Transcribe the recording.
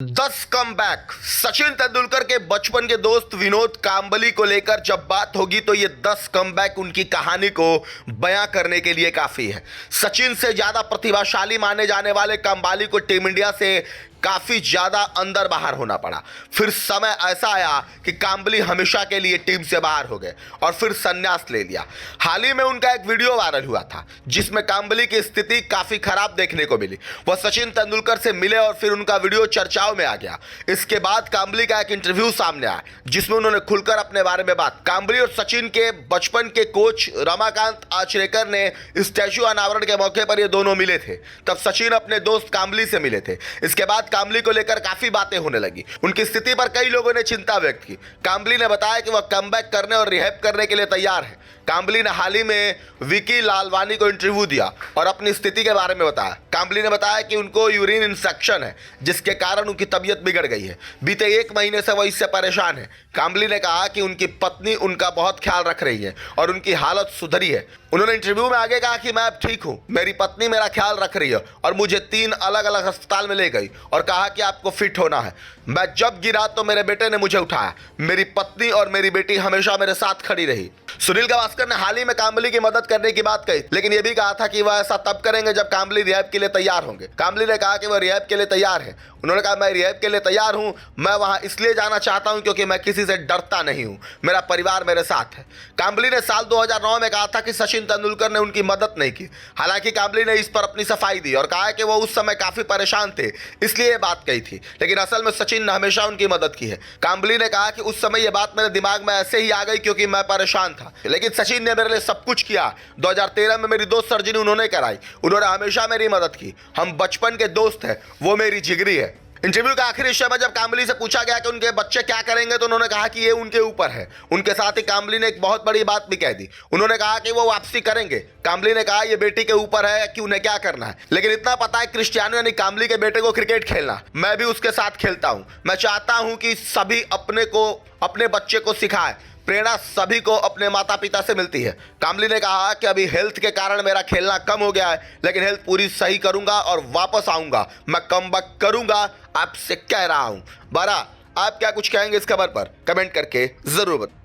10 comeback. Sachin Tendulkar के बचपन के दोस्त विनोद कांबली को लेकर जब बात होगी तो ये 10 कमबैक उनकी कहानी को बयां करने के लिए काफी है। सचिन से ज्यादा प्रतिभाशाली माने जाने वाले कांबली को टीम इंडिया से काफी ज्यादा अंदर बाहर होना पड़ा। फिर समय ऐसा आया कि कांबली हमेशा के लिए टीम से बाहर हो गए और फिर संन्यास ले लिया। हाल ही में उनका एक वीडियो वायरल हुआ था जिसमें कांबली की स्थिति काफी खराब देखने को मिली। वह सचिन तेंदुलकर से मिले और फिर उनका वीडियो चर्चाओं में आ गया। इसके बाद कांबली का एक इंटरव्यू सामने आया जिसमें उन्होंने खुलकर अपने बारे में बात। कांबली और सचिन के बचपन के कोच रमाकांत आचरेकर ने स्टैच्यू अनावरण के मौके पर ये दोनों मिले थे। तब सचिन अपने दोस्त कांबली से मिले थे। इसके बाद कांबली को लेकर काफी बातें होने लगी। उनकी स्थिति पर कई लोगों ने चिंता व्यक्त की। कांबली ने बताया कि वह कमबैक करने और रिहैब करने के लिए तैयार है। कांबली ने हाल ही में विकी लालवानी को इंटरव्यू दिया और अपनी स्थिति के बारे में बताया। कांबली ने बताया कि उनको यूरिन इन्फेक्शन है जिसके कारण उनकी तबीयत बिगड़ गई है। बीते 1 महीने से वह इससे परेशान है। कांबली ने कहा कि उनकी पत्नी उनका बहुत ख्याल रख रही है और उनकी हालत सुधरी है। उन्होंने इंटरव्यू में आगे कहा कि मैं अब ठीक हूं, मेरी पत्नी मेरा ख्याल रख रही है और मुझे 3 अलग अलग अस्पताल में ले गई और कहा कि आपको फिट होना है। मैं जब गिरा तो मेरे बेटे ने मुझे उठाया। मेरी पत्नी और मेरी बेटी हमेशा मेरे साथ खड़ी रही। सुनील गावस्कर ने हाल ही में कांबली की मदद करने की बात कही, लेकिन यह भी कहा था कि वह ऐसा तब करेंगे जब कांबली रिहैब के लिए तैयार होंगे। कांबली ने कहा कि वह रिहैब के लिए तैयार है। उन्होंने कहा, मैं रिहैब के लिए तैयार हूं। मैं वहां इसलिए जाना चाहता हूं क्योंकि मैं किसी से डरता नहीं हूं। मेरा परिवार मेरे साथ है। कांबली ने साल 2009 में कहा था कि सचिन तेंदुलकर ने उनकी मदद नहीं की। हालांकि कांबली ने इस पर अपनी सफाई दी और कहा कि वो उस समय काफी परेशान थे, इसलिए ये बात कही थी। लेकिन असल में सचिन ने हमेशा उनकी मदद की है। कांबली ने कहा कि उस समय ये बात मेरे दिमाग में ऐसे ही आ गई क्योंकि मैं परेशान था, लेकिन सचिन ने मेरे लिए सब कुछ किया। 2013 में मेरी 2 सर्जरी उन्होंने कराई। उन्होंने हमेशा मेरी मदद की। हम बचपन के दोस्त हैं, वो मेरी जिगरी है। इंटरव्यू का आखिरी हिस्से में जब कांबली से पूछा गया कि उनके बच्चे क्या करेंगे तो उन्होंने कहा कि ये उनके ऊपर है। उनके साथ ही कांबली ने एक बहुत बड़ी बात भी कह दी। उन्होंने कहा कि वो वापसी करेंगे। कांबली ने कहा, ये बेटी के ऊपर है कि उन्हें क्या करना है, लेकिन इतना पता है क्रिस्टियानो यानी कांबली के बेटे को क्रिकेट खेलना। मैं भी उसके साथ खेलता हूं। मैं चाहता हूं कि सभी अपने बच्चे को सिखाए। प्रेरणा सभी को अपने माता पिता से मिलती है। कांबली ने कहा कि अभी हेल्थ के कारण मेरा खेलना कम हो गया है, लेकिन हेल्थ पूरी सही करूंगा और वापस आऊंगा। मैं कमबैक करूंगा, आपसे कह रहा हूं। बारा, आप क्या कुछ कहेंगे इस खबर पर? कमेंट करके जरूर बताएं।